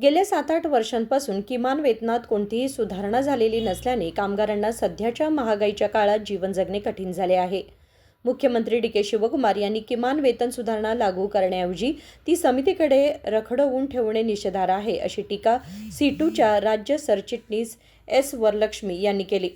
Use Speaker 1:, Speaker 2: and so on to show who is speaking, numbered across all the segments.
Speaker 1: गेल्या 7-8 वर्षांपासून किमान वेतनात कोणतीही सुधारणा झालेली नसल्याने कामगारांना सध्याच्या महागाईच्या काळात जीवन जगणे कठीण झाले आहे. मुख्यमंत्री डी.के. शिवकुमार यांनी किमान वेतन सुधारणा लागू करण्याऐवजी ती समितीकडे रखडवून ठेवणे निषेधार्ह आहे, अशी टीका सीटूच्या राज्य सरचिटणीस एस. वरलक्ष्मी यांनी केली.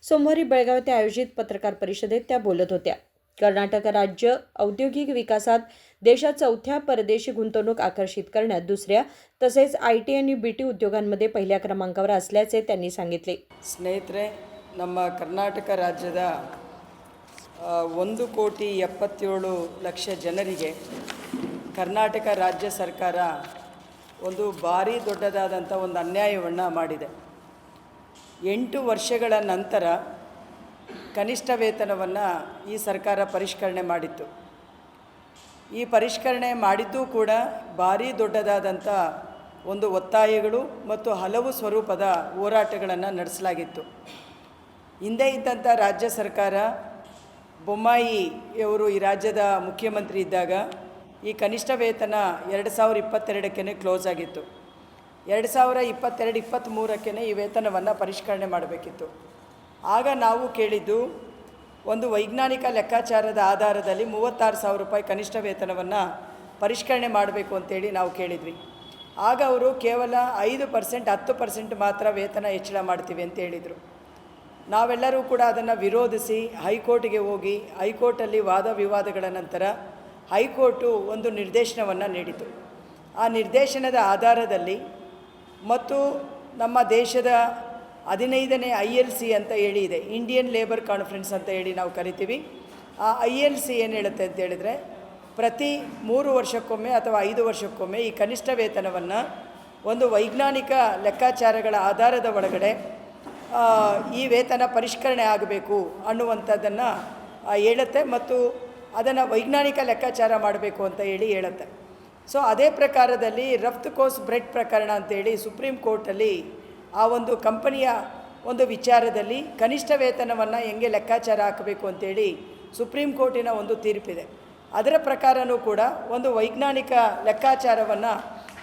Speaker 1: सोमवारी बेळगाव येथे आयोजित पत्रकार परिषदेत त्या बोलत होत्या. कर्नाटक राज्य औद्योगिक विकासात देशात चौथ्या परदेशी गुंतवणूक आकर्षित करण्यात दुसऱ्या तसेच IT आणि BT उद्योगांमध्ये पहिल्या क्रमांकावर असल्याचे त्यांनी सांगितले.
Speaker 2: ಸ್ನೇಹಿತರೆ, ನಮ್ಮ ಕರ್ನಾಟಕ ರಾಜ್ಯದ 1,77,00,000 ಜನರಿಗೆ ಕರ್ನಾಟಕ ರಾಜ್ಯ ಸರ್ಕಾರ ಒಂದು ಭಾರಿ ದೊಡ್ಡದಾದಂಥ ಒಂದು ಅನ್ಯಾಯವನ್ನು ಮಾಡಿದೆ. 8 ವರ್ಷಗಳ ನಂತರ ಕನಿಷ್ಠ ವೇತನವನ್ನು ಈ ಸರ್ಕಾರ ಪರಿಷ್ಕರಣೆ ಮಾಡಿತ್ತು. ಈ ಪರಿಷ್ಕರಣೆ ಮಾಡಿದ್ದು ಕೂಡ ಭಾರಿ ದೊಡ್ಡದಾದಂಥ ಒಂದು ಒತ್ತಾಯಗಳು ಮತ್ತು ಹಲವು ಸ್ವರೂಪದ ಹೋರಾಟಗಳನ್ನು ನಡೆಸಲಾಗಿತ್ತು. ಹಿಂದೆ ಇದ್ದಂಥ ರಾಜ್ಯ ಸರ್ಕಾರ ಬೊಮ್ಮಾಯಿಯವರು ಈ ರಾಜ್ಯದ ಮುಖ್ಯಮಂತ್ರಿ ಇದ್ದಾಗ ಈ ಕನಿಷ್ಠ ವೇತನ 2022ಕ್ಕೆ ಕ್ಲೋಸ್ ಆಗಿತ್ತು. 2022-23ಕ್ಕೆ ಈ ವೇತನವನ್ನು ಪರಿಷ್ಕರಣೆ ಮಾಡಬೇಕಿತ್ತು. ಆಗ ನಾವು ಕೇಳಿದ್ದು ಒಂದು ವೈಜ್ಞಾನಿಕ ಲೆಕ್ಕಾಚಾರದ ಆಧಾರದಲ್ಲಿ 36,000 ರೂಪಾಯಿ ಕನಿಷ್ಠ ವೇತನವನ್ನು ಪರಿಷ್ಕರಣೆ ಮಾಡಬೇಕು ಅಂತೇಳಿ ನಾವು ಕೇಳಿದ್ವಿ. ಆಗ ಅವರು ಕೇವಲ 5%, 10% ಮಾತ್ರ ವೇತನ ಹೆಚ್ಚಳ ಮಾಡ್ತೀವಿ ಅಂತ ಹೇಳಿದರು. ನಾವೆಲ್ಲರೂ ಕೂಡ ಅದನ್ನು ವಿರೋಧಿಸಿ ಹೈಕೋರ್ಟ್ಗೆ ಹೋಗಿ ಹೈಕೋರ್ಟಲ್ಲಿ ವಾದ ವಿವಾದಗಳ ನಂತರ ಹೈಕೋರ್ಟು ಒಂದು ನಿರ್ದೇಶನವನ್ನು ನೀಡಿತು. ಆ ನಿರ್ದೇಶನದ ಆಧಾರದಲ್ಲಿ ಮತ್ತು ನಮ್ಮ ದೇಶದ 15ನೇ ILC ಅಂತ ಹೇಳಿ ಇದೆ, ಇಂಡಿಯನ್ ಲೇಬರ್ ಕಾನ್ಫರೆನ್ಸ್ ಅಂತ ಹೇಳಿ ನಾವು ಕರಿತೀವಿ. ಆ ILC ಏನು ಹೇಳುತ್ತೆ ಅಂತ ಹೇಳಿದರೆ, ಪ್ರತಿ 3 ವರ್ಷಕ್ಕೊಮ್ಮೆ ಅಥವಾ 5 ವರ್ಷಕ್ಕೊಮ್ಮೆ ಈ ಕನಿಷ್ಠ ವೇತನವನ್ನು ಒಂದು ವೈಜ್ಞಾನಿಕ ಲೆಕ್ಕಾಚಾರಗಳ ಆಧಾರದ ಒಳಗಡೆ ಈ ವೇತನ ಪರಿಷ್ಕರಣೆ ಆಗಬೇಕು ಅನ್ನುವಂಥದ್ದನ್ನು ಹೇಳುತ್ತೆ ಮತ್ತು ಅದನ್ನು ವೈಜ್ಞಾನಿಕ ಲೆಕ್ಕಾಚಾರ ಮಾಡಬೇಕು ಅಂತ ಹೇಳುತ್ತೆ. ಸೊ ಅದೇ ಪ್ರಕಾರದಲ್ಲಿ ರಫ್ತು ಕೋಸ್ ಬ್ರೆಡ್ ಪ್ರಕರಣ ಅಂತೇಳಿ ಸುಪ್ರೀಂ ಕೋರ್ಟಲ್ಲಿ ಆ ಒಂದು ಕಂಪನಿಯ ಒಂದು ವಿಚಾರದಲ್ಲಿ ಕನಿಷ್ಠ ವೇತನವನ್ನು ಹೆಂಗೆ ಲೆಕ್ಕಾಚಾರ ಹಾಕಬೇಕು ಅಂತೇಳಿ ಸುಪ್ರೀಂ ಕೋರ್ಟಿನ ಒಂದು ತೀರ್ಪಿದೆ. ಅದರ ಪ್ರಕಾರವೂ ಕೂಡ ಒಂದು ವೈಜ್ಞಾನಿಕ ಲೆಕ್ಕಾಚಾರವನ್ನು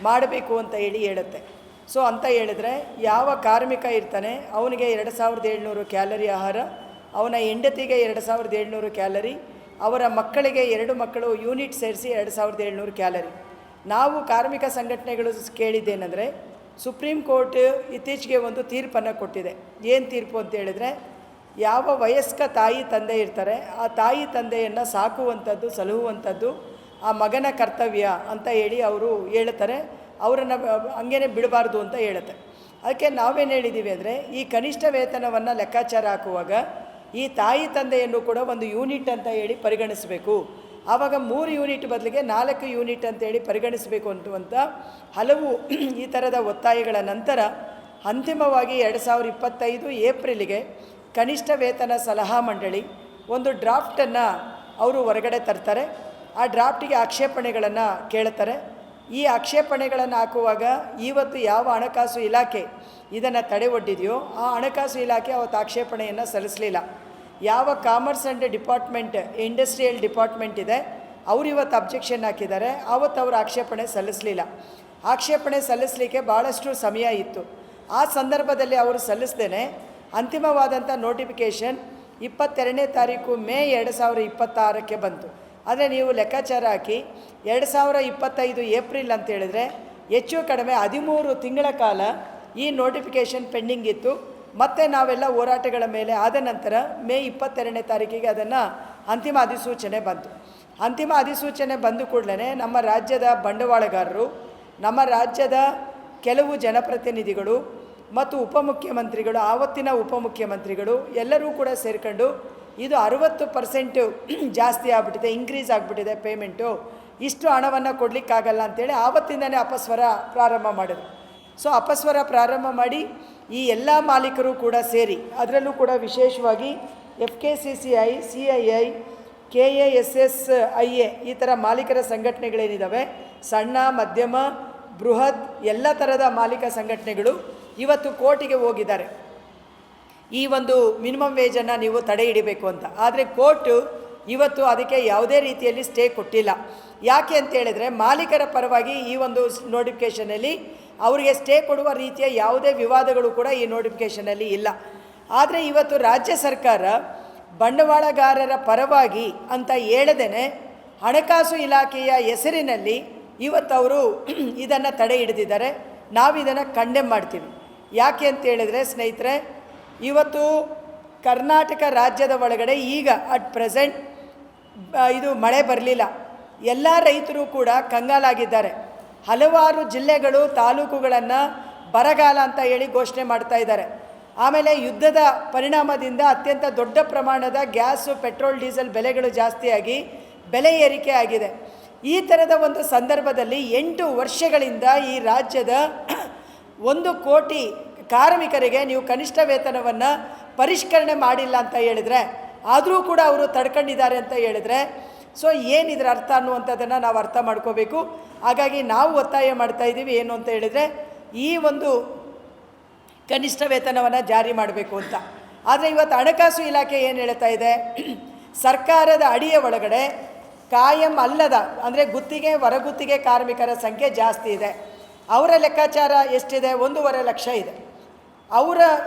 Speaker 2: ಮಾಡಬೇಕು ಅಂತ ಹೇಳುತ್ತೆ. ಸೊ ಅಂತ ಹೇಳಿದ್ರೆ ಯಾವ ಕಾರ್ಮಿಕ ಇರ್ತಾನೆ ಅವನಿಗೆ 2,700 ಕ್ಯಾಲರಿ ಆಹಾರ, ಅವನ ಹೆಂಡತಿಗೆ 2,700 ಕ್ಯಾಲರಿ, ಅವರ ಮಕ್ಕಳಿಗೆ 2 ಮಕ್ಕಳು ಯೂನಿಟ್ ಸೇರಿಸಿ 2,700 ಕ್ಯಾಲರಿ. ನಾವು ಕಾರ್ಮಿಕ ಸಂಘಟನೆಗಳು ಕೇಳಿದ್ದೇನೆಂದರೆ, ಸುಪ್ರೀಂ ಕೋರ್ಟ್ ಇತ್ತೀಚೆಗೆ ಒಂದು ತೀರ್ಪನ್ನು ಕೊಟ್ಟಿದೆ. ಏನು ತೀರ್ಪು ಅಂತ ಹೇಳಿದರೆ, ಯಾವ ವಯಸ್ಕ ತಾಯಿ ತಂದೆ ಇರ್ತಾರೆ ಆ ತಾಯಿ ತಂದೆಯನ್ನು ಸಾಕುವಂಥದ್ದು, ಸಲಹುವಂಥದ್ದು ಆ ಮಗನ ಕರ್ತವ್ಯ ಅಂತ ಹೇಳಿ ಅವರು ಹೇಳ್ತಾರೆ. ಅವರನ್ನು ಹಂಗೇ ಬಿಡಬಾರ್ದು ಅಂತ ಹೇಳುತ್ತೆ. ಅದಕ್ಕೆ ನಾವೇನು ಹೇಳಿದ್ದೀವಿ ಅಂದರೆ, ಈ ಕನಿಷ್ಠ ವೇತನವನ್ನು ಲೆಕ್ಕಾಚಾರ ಹಾಕುವಾಗ ಈ ತಾಯಿ ತಂದೆಯನ್ನು ಕೂಡ ಒಂದು ಯೂನಿಟ್ ಅಂತ ಹೇಳಿ ಪರಿಗಣಿಸಬೇಕು. ಆವಾಗ 3 ಯೂನಿಟ್ ಬದಲಿಗೆ 4 ಯೂನಿಟ್ ಅಂತೇಳಿ ಪರಿಗಣಿಸಬೇಕು ಅನ್ನುವಂಥ ಹಲವು ಈ ಥರದ ಒತ್ತಾಯಗಳ ನಂತರ ಅಂತಿಮವಾಗಿ 2025 ಏಪ್ರಿಲಿಗೆ ಕನಿಷ್ಠ ವೇತನ ಸಲಹಾ ಮಂಡಳಿ ಒಂದು ಡ್ರಾಫ್ಟನ್ನು ಅವರು ಹೊರಗಡೆ ತರ್ತಾರೆ. ಆ ಡ್ರಾಫ್ಟಿಗೆ ಆಕ್ಷೇಪಣೆಗಳನ್ನು ಕೇಳ್ತಾರೆ. ಈ ಆಕ್ಷೇಪಣೆಗಳನ್ನು ಹಾಕುವಾಗ ಇವತ್ತು ಯಾವ ಹಣಕಾಸು ಇಲಾಖೆ ಇದನ್ನು ತಡೆ ಒಡ್ಡಿದೆಯೋ ಆ ಹಣಕಾಸು ಇಲಾಖೆ ಅವತ್ತು ಆಕ್ಷೇಪಣೆಯನ್ನು ಸಲ್ಲಿಸಲಿಲ್ಲ. ಯಾವ commerce and department, industrial department ಇದೆ ಅವರು ಇವತ್ತು ಅಬ್ಜೆಕ್ಷನ್ ಹಾಕಿದ್ದಾರೆ, ಆವತ್ತು ಅವರು ಆಕ್ಷೇಪಣೆ ಸಲ್ಲಿಸಲಿಲ್ಲ. ಆಕ್ಷೇಪಣೆ ಸಲ್ಲಿಸಲಿಕ್ಕೆ ಭಾಳಷ್ಟು ಸಮಯ ಇತ್ತು. ಆ ಸಂದರ್ಭದಲ್ಲಿ ಅವರು ಸಲ್ಲಿಸ್ದೇನೆ ಅಂತಿಮವಾದಂಥ ನೋಟಿಫಿಕೇಷನ್ 22ನೇ ತಾರೀಕು ಮೇ 2026ಕ್ಕೆ ಬಂತು. ಆದರೆ ನೀವು ಲೆಕ್ಕಾಚಾರ ಹಾಕಿ 2025 ಏಪ್ರಿಲ್ ಅಂತ ಹೇಳಿದ್ರೆ ಹೆಚ್ಚು ಕಡಿಮೆ 13 ತಿಂಗಳ ಕಾಲ ಈ ನೋಟಿಫಿಕೇಷನ್ ಪೆಂಡಿಂಗ್ ಇತ್ತು. ಮತ್ತು ನಾವೆಲ್ಲ ಹೋರಾಟಗಳ ಮೇಲೆ ಆದ ನಂತರ ಮೇ 22ನೇ ತಾರೀಕಿಗೆ ಅದನ್ನು ಅಂತಿಮ ಅಧಿಸೂಚನೆ ಬಂತು. ಅಂತಿಮ ಅಧಿಸೂಚನೆ ಬಂದ ಕೂಡಲೇ ನಮ್ಮ ರಾಜ್ಯದ ಬಂಡವಾಳಗಾರರು, ನಮ್ಮ ರಾಜ್ಯದ ಕೆಲವು ಜನಪ್ರತಿನಿಧಿಗಳು ಮತ್ತು ಉಪಮುಖ್ಯಮಂತ್ರಿಗಳು, ಆವತ್ತಿನ ಉಪಮುಖ್ಯಮಂತ್ರಿಗಳು ಎಲ್ಲರೂ ಕೂಡ ಸೇರ್ಕೊಂಡು ಇದು 60% ಜಾಸ್ತಿ ಆಗಿಬಿಟ್ಟಿದೆ, ಇನ್ಕ್ರೀಸ್ ಆಗಿಬಿಟ್ಟಿದೆ ಪೇಮೆಂಟು, ಇಷ್ಟು ಹಣವನ್ನು ಕೊಡಲಿಕ್ಕಾಗಲ್ಲ ಅಂತೇಳಿ ಆವತ್ತಿಂದನೇ ಅಪಸ್ವರ ಪ್ರಾರಂಭ ಮಾಡಿದ್ರು. ಸೊ ಅಪಸ್ವರ ಪ್ರಾರಂಭ ಮಾಡಿ ಈ ಎಲ್ಲ ಮಾಲೀಕರು ಕೂಡ ಸೇರಿ, ಅದರಲ್ಲೂ ಕೂಡ ವಿಶೇಷವಾಗಿ FKCCI, CII, KASSIA ಈ ಥರ ಮಾಲೀಕರ ಸಂಘಟನೆಗಳೇನಿದ್ದಾವೆ, ಸಣ್ಣ ಮಧ್ಯಮ ಬೃಹತ್ ಎಲ್ಲ ಥರದ ಮಾಲೀಕ ಸಂಘಟನೆಗಳು ಇವತ್ತು ಕೋರ್ಟಿಗೆ ಹೋಗಿದ್ದಾರೆ. ಈ ಒಂದು ಮಿನಿಮಮ್ ವೇಜನ್ನು ನೀವು ತಡೆ ಹಿಡಿಬೇಕು ಅಂತ. ಆದರೆ ಕೋರ್ಟು ಇವತ್ತು ಅದಕ್ಕೆ ಯಾವುದೇ ರೀತಿಯಲ್ಲಿ ಸ್ಟೇ ಕೊಟ್ಟಿಲ್ಲ. ಯಾಕೆ ಅಂತ ಹೇಳಿದರೆ ಮಾಲೀಕರ ಪರವಾಗಿ ಈ ಒಂದು ನೋಟಿಫಿಕೇಷನಲ್ಲಿ ಅವರಿಗೆ ಸ್ಟೇ ಕೊಡುವ ರೀತಿಯ ಯಾವುದೇ ವಿವಾದಗಳು ಕೂಡ ಈ ನೋಟಿಫಿಕೇಷನಲ್ಲಿ ಇಲ್ಲ. ಆದರೆ ಇವತ್ತು ರಾಜ್ಯ ಸರ್ಕಾರ ಬಂಡವಾಳಗಾರರ ಪರವಾಗಿ ಅಂತ ಹೇಳದೇನೆ ಹಣಕಾಸು ಇಲಾಖೆಯ ಹೆಸರಿನಲ್ಲಿ ಇವತ್ತವರು ಇದನ್ನು ತಡೆ ಹಿಡಿದಿದ್ದಾರೆ. ನಾವು ಇದನ್ನು ಕಂಡೆಮ್ ಮಾಡ್ತೀವಿ. ಯಾಕೆ ಅಂತ ಹೇಳಿದರೆ ಸ್ನೇಹಿತರೆ, ಇವತ್ತು ಕರ್ನಾಟಕ ರಾಜ್ಯದ ಒಳಗಡೆ ಈಗ ಅಟ್ ಪ್ರೆಸೆಂಟ್ ಇದು ಮಳೆ ಬರಲಿಲ್ಲ. ಎಲ್ಲ ರೈತರು ಕೂಡ ಕಂಗಾಲಾಗಿದ್ದಾರೆ. ಹಲವಾರು ಜಿಲ್ಲೆಗಳು ತಾಲೂಕುಗಳನ್ನು ಬರಗಾಲ ಅಂತ ಹೇಳಿ ಘೋಷಣೆ ಮಾಡ್ತಾ ಇದ್ದಾರೆ. ಆಮೇಲೆ ಯುದ್ಧದ ಪರಿಣಾಮದಿಂದ ಅತ್ಯಂತ ದೊಡ್ಡ ಪ್ರಮಾಣದ ಗ್ಯಾಸು, ಪೆಟ್ರೋಲ್, ಡೀಸೆಲ್ ಬೆಲೆಗಳು ಜಾಸ್ತಿಯಾಗಿ ಬೆಲೆ ಏರಿಕೆ ಆಗಿದೆ. ಈ ಥರದ ಒಂದು ಸಂದರ್ಭದಲ್ಲಿ 8 ವರ್ಷಗಳಿಂದ ಈ ರಾಜ್ಯದ 1 ಕೋಟಿ ಕಾರ್ಮಿಕರಿಗೆ ನೀವು ಕನಿಷ್ಠ ವೇತನವನ್ನು ಪರಿಷ್ಕರಣೆ ಮಾಡಿಲ್ಲ ಅಂತ ಹೇಳಿದರೆ, ಆದರೂ ಕೂಡ ಅವರು ತಡ್ಕೊಂಡಿದ್ದಾರೆ ಅಂತ ಹೇಳಿದರೆ, ಸೊ ಏನಿದ್ರ ಅರ್ಥ ಅನ್ನುವಂಥದ್ದನ್ನು ನಾವು ಅರ್ಥ ಮಾಡ್ಕೋಬೇಕು. ಹಾಗಾಗಿ ನಾವು ಒತ್ತಾಯ ಮಾಡ್ತಾ ಇದ್ದೀವಿ ಏನು ಅಂತ ಹೇಳಿದರೆ, ಈ ಒಂದು ಕನಿಷ್ಠ ವೇತನವನ್ನು ಜಾರಿ ಮಾಡಬೇಕು ಅಂತ. ಆದರೆ ಇವತ್ತು ಹಣಕಾಸು ಇಲಾಖೆ ಏನು ಹೇಳ್ತಾ ಇದೆ, ಸರ್ಕಾರದ ಅಡಿಯ ಒಳಗಡೆ ಕಾಯಂ ಅಲ್ಲದ ಅಂದರೆ ಗುತ್ತಿಗೆ, ಹೊರಗುತ್ತಿಗೆ ಕಾರ್ಮಿಕರ ಸಂಖ್ಯೆ ಜಾಸ್ತಿ ಇದೆ. ಅವರ ಲೆಕ್ಕಾಚಾರ ಎಷ್ಟಿದೆ? 1.5 ಲಕ್ಷ ಇದೆ.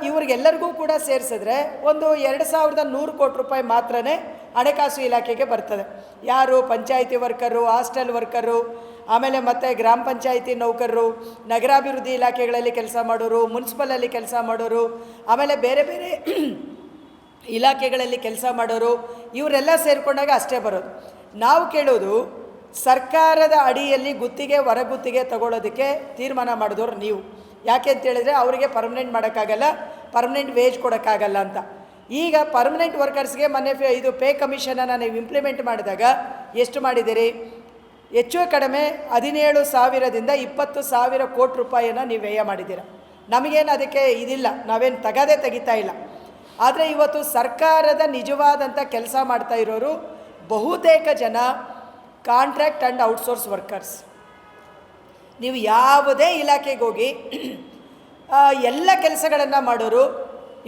Speaker 2: ಇವ್ರಿಗೆಲ್ಲರಿಗೂ ಕೂಡ ಸೇರಿಸಿದ್ರೆ ಒಂದು 2100 ಕೋಟಿ ರೂಪಾಯಿ ಮಾತ್ರನೇ ಹಣಕಾಸು ಇಲಾಖೆಗೆ ಬರ್ತದೆ. ಯಾರು? ಪಂಚಾಯಿತಿ ವರ್ಕರು, ಹಾಸ್ಟೆಲ್ ವರ್ಕರು, ಆಮೇಲೆ ಮತ್ತು ಗ್ರಾಮ ಪಂಚಾಯಿತಿ ನೌಕರರು, ನಗರಾಭಿವೃದ್ಧಿ ಇಲಾಖೆಗಳಲ್ಲಿ ಕೆಲಸ ಮಾಡೋರು, ಮುನ್ಸಿಪಲಲ್ಲಿ ಕೆಲಸ ಮಾಡೋರು, ಆಮೇಲೆ ಬೇರೆ ಬೇರೆ ಇಲಾಖೆಗಳಲ್ಲಿ ಕೆಲಸ ಮಾಡೋರು, ಇವರೆಲ್ಲ ಸೇರಿಕೊಂಡಾಗ ಅಷ್ಟೇ ಬರೋದು. ನಾವು ಕೇಳೋದು, ಸರ್ಕಾರದ ಅಡಿಯಲ್ಲಿ ಗುತ್ತಿಗೆ, ಹೊರಗುತ್ತಿಗೆ ತಗೊಳ್ಳೋದಕ್ಕೆ ತೀರ್ಮಾನ ಮಾಡಿದವರು ನೀವು. ಯಾಕೆ ಅಂತೇಳಿದರೆ ಅವರಿಗೆ ಪರ್ಮನೆಂಟ್ ಮಾಡೋಕ್ಕಾಗಲ್ಲ, ಪರ್ಮನೆಂಟ್ ವೇಜ್ ಕೊಡೋಕ್ಕಾಗಲ್ಲ ಅಂತ. ಈಗ ಪರ್ಮನೆಂಟ್ ವರ್ಕರ್ಸ್ಗೆ ಮೊನ್ನೆ ಇದು ಪೇ ಕಮಿಷನನ್ನು ನೀವು ಇಂಪ್ಲಿಮೆಂಟ್ ಮಾಡಿದಾಗ ಎಷ್ಟು ಮಾಡಿದ್ದೀರಿ? ಹೆಚ್ಚು ಕಡಿಮೆ 17,000ದಿಂದ 20,000 ಕೋಟಿ ರೂಪಾಯಿಯನ್ನು ನೀವು ವ್ಯಯ ಮಾಡಿದ್ದೀರ. ನಮಗೇನು ಅದಕ್ಕೆ ಇದಿಲ್ಲ, ನಾವೇನು ತೆಗಿತಾ ಇಲ್ಲ. ಆದರೆ ಇವತ್ತು ಸರ್ಕಾರದ ನಿಜವಾದಂಥ ಕೆಲಸ ಮಾಡ್ತಾ ಇರೋರು ಬಹುತೇಕ ಜನ ಕಾಂಟ್ರಾಕ್ಟ್ ಆ್ಯಂಡ್ ಔಟ್ಸೋರ್ಸ್ ವರ್ಕರ್ಸ್. ನೀವು ಯಾವುದೇ ಇಲಾಖೆಗೆ ಹೋಗಿ ಎಲ್ಲ ಕೆಲಸಗಳನ್ನು ಮಾಡೋರು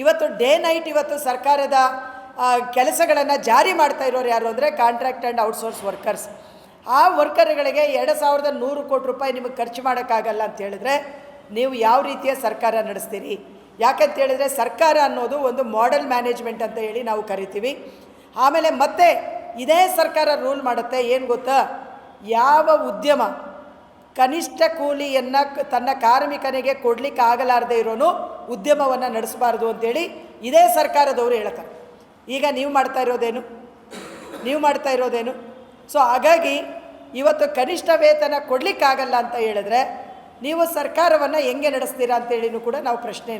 Speaker 2: ಇವತ್ತು ಡೇ ನೈಟ್ ಇವತ್ತು ಸರ್ಕಾರದ ಕೆಲಸಗಳನ್ನು ಜಾರಿ ಮಾಡ್ತಾ ಇರೋರು ಯಾರು ಅಂದರೆ ಕಾಂಟ್ರಾಕ್ಟ್ ಆ್ಯಂಡ್ ಔಟ್ಸೋರ್ಸ್ ವರ್ಕರ್ಸ್. ಆ ವರ್ಕರ್ಗಳಿಗೆ 2100 ಕೋಟಿ ರೂಪಾಯಿ ನಿಮಗೆ ಖರ್ಚು ಮಾಡೋಕ್ಕಾಗಲ್ಲ ಅಂತ ಹೇಳಿದ್ರೆ ನೀವು ಯಾವ ರೀತಿಯ ಸರ್ಕಾರ ನಡೆಸ್ತೀರಿ? ಯಾಕಂತ ಹೇಳಿದ್ರೆ ಸರ್ಕಾರ ಅನ್ನೋದು ಒಂದು ಮಾಡೆಲ್ ಮ್ಯಾನೇಜ್ಮೆಂಟ್ ಅಂತ ಹೇಳಿ ನಾವು ಕರಿತೀವಿ. ಆಮೇಲೆ ಮತ್ತೆ ಇದೇ ಸರ್ಕಾರ ರೂಲ್ ಮಾಡುತ್ತೆ, ಏನು ಗೊತ್ತಾ? ಯಾವ ಉದ್ಯಮ ಕನಿಷ್ಠ ಕೂಲಿಯನ್ನು ತನ್ನ ಕಾರ್ಮಿಕನಿಗೆ ಕೊಡಲಿಕ್ಕೆ ಆಗಲಾರದೆ ಇರೋನು ಉದ್ಯಮವನ್ನು ನಡೆಸಬಾರ್ದು ಅಂತೇಳಿ ಇದೇ ಸರ್ಕಾರದವರು ಹೇಳ್ತಾರೆ. ಈಗ ನೀವು ಮಾಡ್ತಾ ಇರೋದೇನು? ಸೊ ಹಾಗಾಗಿ ಇವತ್ತು ಕನಿಷ್ಠ ವೇತನ ಕೊಡಲಿಕ್ಕಾಗಲ್ಲ ಅಂತ ಹೇಳಿದ್ರೆ ನೀವು ಸರ್ಕಾರವನ್ನು ಹೆಂಗೆ ನಡೆಸ್ತೀರಾ ಅಂತೇಳಿನೂ ಕೂಡ ನಾವು ಪ್ರಶ್ನೆ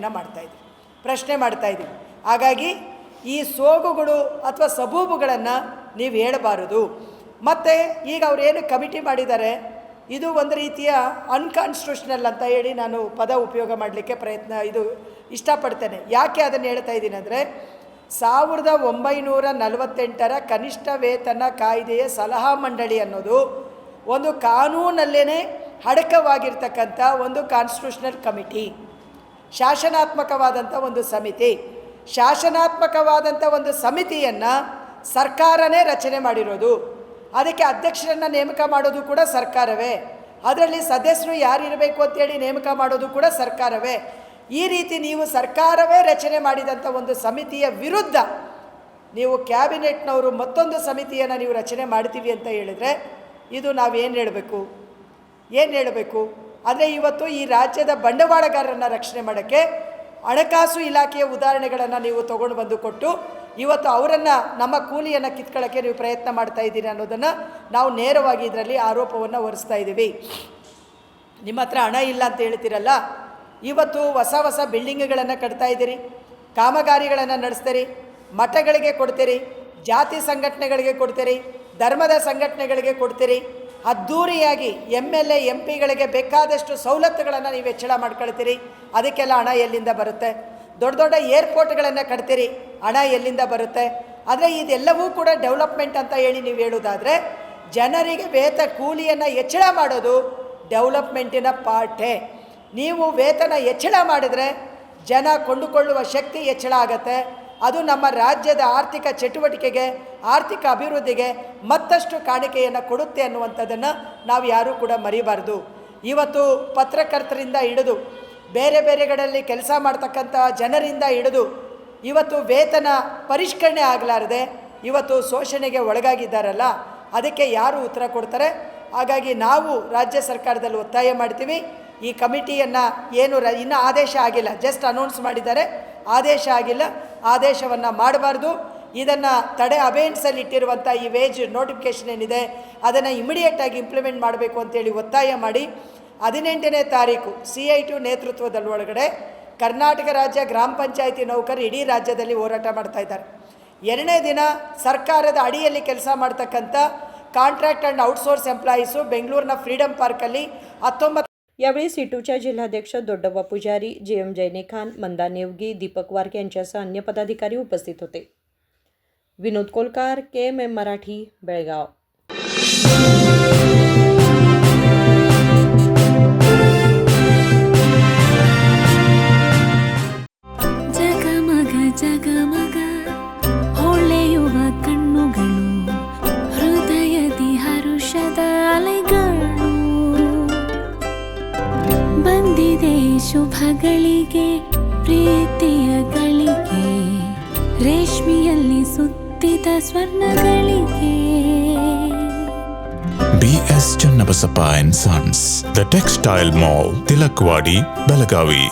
Speaker 2: ಮಾಡ್ತಾ ಇದ್ದೀವಿ. ಹಾಗಾಗಿ ಈ ಸೋಗುಗಳು ಅಥವಾ ಸಬೂಬುಗಳನ್ನು ನೀವು ಹೇಳಬಾರದು. ಮತ್ತು ಈಗ ಅವರೇನು ಕಮಿಟಿ ಮಾಡಿದ್ದಾರೆ, ಇದು ಒಂದು ರೀತಿಯ ಅನ್ಕಾನ್ಸ್ಟಿಟ್ಯೂಷನಲ್ ಅಂತ ಹೇಳಿ ನಾನು ಪದ ಉಪಯೋಗ ಮಾಡಲಿಕ್ಕೆ ಇಷ್ಟಪಡ್ತೇನೆ. ಯಾಕೆ ಅದನ್ನು ಹೇಳ್ತಾ ಇದ್ದೀನಿ ಅಂದರೆ 1948ರ ಕನಿಷ್ಠ ವೇತನ ಕಾಯ್ದೆಯ ಸಲಹಾ ಮಂಡಳಿ ಅನ್ನೋದು ಒಂದು ಕಾನೂನಲ್ಲೇ ಅಡಕವಾಗಿರ್ತಕ್ಕಂಥ ಒಂದು ಕಾನ್ಸ್ಟಿಟ್ಯೂಷನಲ್ ಕಮಿಟಿ, ಶಾಸನಾತ್ಮಕವಾದಂಥ ಒಂದು ಸಮಿತಿ. ಶಾಸನಾತ್ಮಕವಾದಂಥ ಒಂದು ಸಮಿತಿಯನ್ನು ಸರ್ಕಾರನೇ ರಚನೆ ಮಾಡಿರೋದು. ಅದಕ್ಕೆ ಅಧ್ಯಕ್ಷರನ್ನು ನೇಮಕ ಮಾಡೋದು ಕೂಡ ಸರ್ಕಾರವೇ. ಅದರಲ್ಲಿ ಸದಸ್ಯರು ಯಾರಿರಬೇಕು ಅಂತೇಳಿ ನೇಮಕ ಮಾಡೋದು ಕೂಡ ಸರ್ಕಾರವೇ. ಈ ರೀತಿ ನೀವು ಸರ್ಕಾರವೇ ರಚನೆ ಮಾಡಿದಂಥ ಒಂದು ಸಮಿತಿಯ ವಿರುದ್ಧ ನೀವು ಕ್ಯಾಬಿನೆಟ್ನವರು ಮತ್ತೊಂದು ಸಮಿತಿಯನ್ನು ನೀವು ರಚನೆ ಮಾಡ್ತೀವಿ ಅಂತ ಹೇಳಿದರೆ ಇದು ನಾವೇನು ಹೇಳಬೇಕು? ಆದರೆ ಇವತ್ತು ಈ ರಾಜ್ಯದ ಬಂಡವಾಳಗಾರರನ್ನು ರಕ್ಷಣೆ ಮಾಡೋಕ್ಕೆ ಹಣಕಾಸು ಇಲಾಖೆಯ ಉದಾಹರಣೆಗಳನ್ನು ನೀವು ತೊಗೊಂಡು ಬಂದು ಕೊಟ್ಟು ಇವತ್ತು ಅವರನ್ನು, ನಮ್ಮ ಕೂಲಿಯನ್ನು ಕಿತ್ಕೊಳ್ಳೋಕ್ಕೆ ನೀವು ಪ್ರಯತ್ನ ಮಾಡ್ತಾ ಇದ್ದೀರಿ ಅನ್ನೋದನ್ನು ನಾವು ನೇರವಾಗಿ ಇದರಲ್ಲಿ ಆರೋಪವನ್ನು ಹೊರಿಸ್ತಾ ಇದ್ದೀವಿ. ನಿಮ್ಮ ಹತ್ರ ಹಣ ಇಲ್ಲ ಅಂತ ಹೇಳ್ತೀರಲ್ಲ, ಇವತ್ತು ಹೊಸ ಬಿಲ್ಡಿಂಗ್ಗಳನ್ನು ಕಟ್ತಾ ಇದ್ದೀರಿ, ಕಾಮಗಾರಿಗಳನ್ನು ನಡೆಸ್ತೀರಿ, ಮಠಗಳಿಗೆ ಕೊಡ್ತೀರಿ, ಜಾತಿ ಸಂಘಟನೆಗಳಿಗೆ ಕೊಡ್ತೀರಿ, ಧರ್ಮದ ಸಂಘಟನೆಗಳಿಗೆ ಕೊಡ್ತೀರಿ. ಅದ್ಧೂರಿಯಾಗಿ MLA MP ಗಳಿಗೆ ಬೇಕಾದಷ್ಟು ಸವಲತ್ತುಗಳನ್ನು ನೀವು ಹೆಚ್ಚಳ ಮಾಡ್ಕೊಳ್ತೀರಿ. ಅದಕ್ಕೆಲ್ಲ ಹಣ ಎಲ್ಲಿಂದ ಬರುತ್ತೆ? ದೊಡ್ಡ ಏರ್ಪೋರ್ಟ್ಗಳನ್ನು ಕಟ್ತೀರಿ, ಹಣ ಎಲ್ಲಿಂದ ಬರುತ್ತೆ? ಆದರೆ ಇದೆಲ್ಲವೂ ಕೂಡ ಡೆವಲಪ್ಮೆಂಟ್ ಅಂತ ಹೇಳಿ ನೀವು ಹೇಳೋದಾದರೆ ಜನರಿಗೆ ಕೂಲಿಯನ್ನು ಹೆಚ್ಚಳ ಮಾಡೋದು ಡೆವಲಪ್ಮೆಂಟಿನ ಪಾರ್ಟೇ. ನೀವು ವೇತನ ಹೆಚ್ಚಳ ಮಾಡಿದರೆ ಜನ ಕೊಂಡುಕೊಳ್ಳುವ ಶಕ್ತಿ ಹೆಚ್ಚಳ ಆಗುತ್ತೆ. ಅದು ನಮ್ಮ ರಾಜ್ಯದ ಆರ್ಥಿಕ ಚಟುವಟಿಕೆಗೆ, ಆರ್ಥಿಕ ಅಭಿವೃದ್ಧಿಗೆ ಮತ್ತಷ್ಟು ಕಾಣಿಕೆಯನ್ನು ಕೊಡುತ್ತೆ ಅನ್ನುವಂಥದ್ದನ್ನು ನಾವು ಯಾರೂ ಕೂಡ ಮರಿಬಾರ್ದು. ಇವತ್ತು ಪತ್ರಕರ್ತರಿಂದ ಹಿಡಿದು ಬೇರೆ ಬೇರೆಗಳಲ್ಲಿ ಕೆಲಸ ಮಾಡ್ತಕ್ಕಂಥ ಜನರಿಂದ ಹಿಡಿದು ಇವತ್ತು ವೇತನ ಪರಿಷ್ಕರಣೆ ಆಗಲಾರದೆ ಇವತ್ತು ಶೋಷಣೆಗೆ ಒಳಗಾಗಿದ್ದಾರಲ್ಲ, ಅದಕ್ಕೆ ಯಾರು ಉತ್ತರ ಕೊಡ್ತಾರೆ? ಹಾಗಾಗಿ ನಾವು ರಾಜ್ಯ ಸರ್ಕಾರದಲ್ಲಿ ಒತ್ತಾಯ ಮಾಡ್ತೀವಿ, ಈ ಕಮಿಟಿಯನ್ನು ಏನು ಇನ್ನೂ ಆದೇಶ ಆಗಿಲ್ಲ, ಜಸ್ಟ್ ಅನೌನ್ಸ್ ಮಾಡಿದ್ದಾರೆ, ಆದೇಶ ಆಗಿಲ್ಲ, ಆದೇಶವನ್ನು ಮಾಡಬಾರ್ದು. ಇದನ್ನು ತಡೆ ಅಬೇನ್ಸಲ್ಲಿ ಇಟ್ಟಿರುವಂಥ ಈ ವೇಜ್ ನೋಟಿಫಿಕೇಷನ್ ಏನಿದೆ ಅದನ್ನು ಇಮಿಡಿಯೇಟಾಗಿ ಇಂಪ್ಲಿಮೆಂಟ್ ಮಾಡಬೇಕು ಅಂತೇಳಿ ಒತ್ತಾಯ ಮಾಡಿ 18ನೇ ತಾರೀಕು CITU ನೇತೃತ್ವದೊಳಗಡೆ ಕರ್ನಾಟಕ ರಾಜ್ಯ ಗ್ರಾಮ ಪಂಚಾಯಿತಿ ನೌಕರರು ಇಡೀ ರಾಜ್ಯದಲ್ಲಿ ಹೋರಾಟ ಮಾಡ್ತಾ ಇದ್ದಾರೆ. 2ನೇ ದಿನ ಸರ್ಕಾರದ ಅಡಿಯಲ್ಲಿ ಕೆಲಸ ಮಾಡ್ತಕ್ಕಂಥ ಕಾಂಟ್ರಾಕ್ಟ್ ಆ್ಯಂಡ್ ಔಟ್ಸೋರ್ಸ್ ಎಂಪ್ಲಾಯೀಸು ಬೆಂಗಳೂರಿನ ಫ್ರೀಡಮ್ ಪಾರ್ಕಲ್ಲಿ 19
Speaker 1: यावेळी सीटूच्या जिल्हाध्यक्ष दोड्डप्पा पुजारी, JM जैनेखान, मंदा नेवगी, दीपक वारके यांच्यासह अन्य पदाधिकारी उपस्थित होते. विनोद कोलकार, KMM मराठी, बेळगाव.
Speaker 3: ಜಗಮಗ ಜಗಮಗ ಹೊಳೆಯುವ ಕಣ್ಣುಗಳು, ಹೃದಯದಿ ಹರುಷದ ಅಲೆಗಳು. ಬಂದಿದೆ ಶುಭಗಳಿಗೆ, ಪ್ರೀತಿಯ ಗಳಿಗೆ, ರೇಷ್ಮೆಯಲ್ಲಿ ಸುತ್ತಿದ ಸ್ವರ್ಣಗಳಿಗೆ.
Speaker 4: BS Channabasappa and Sons, The Textile Mall, Tilakwadi, Belagavi.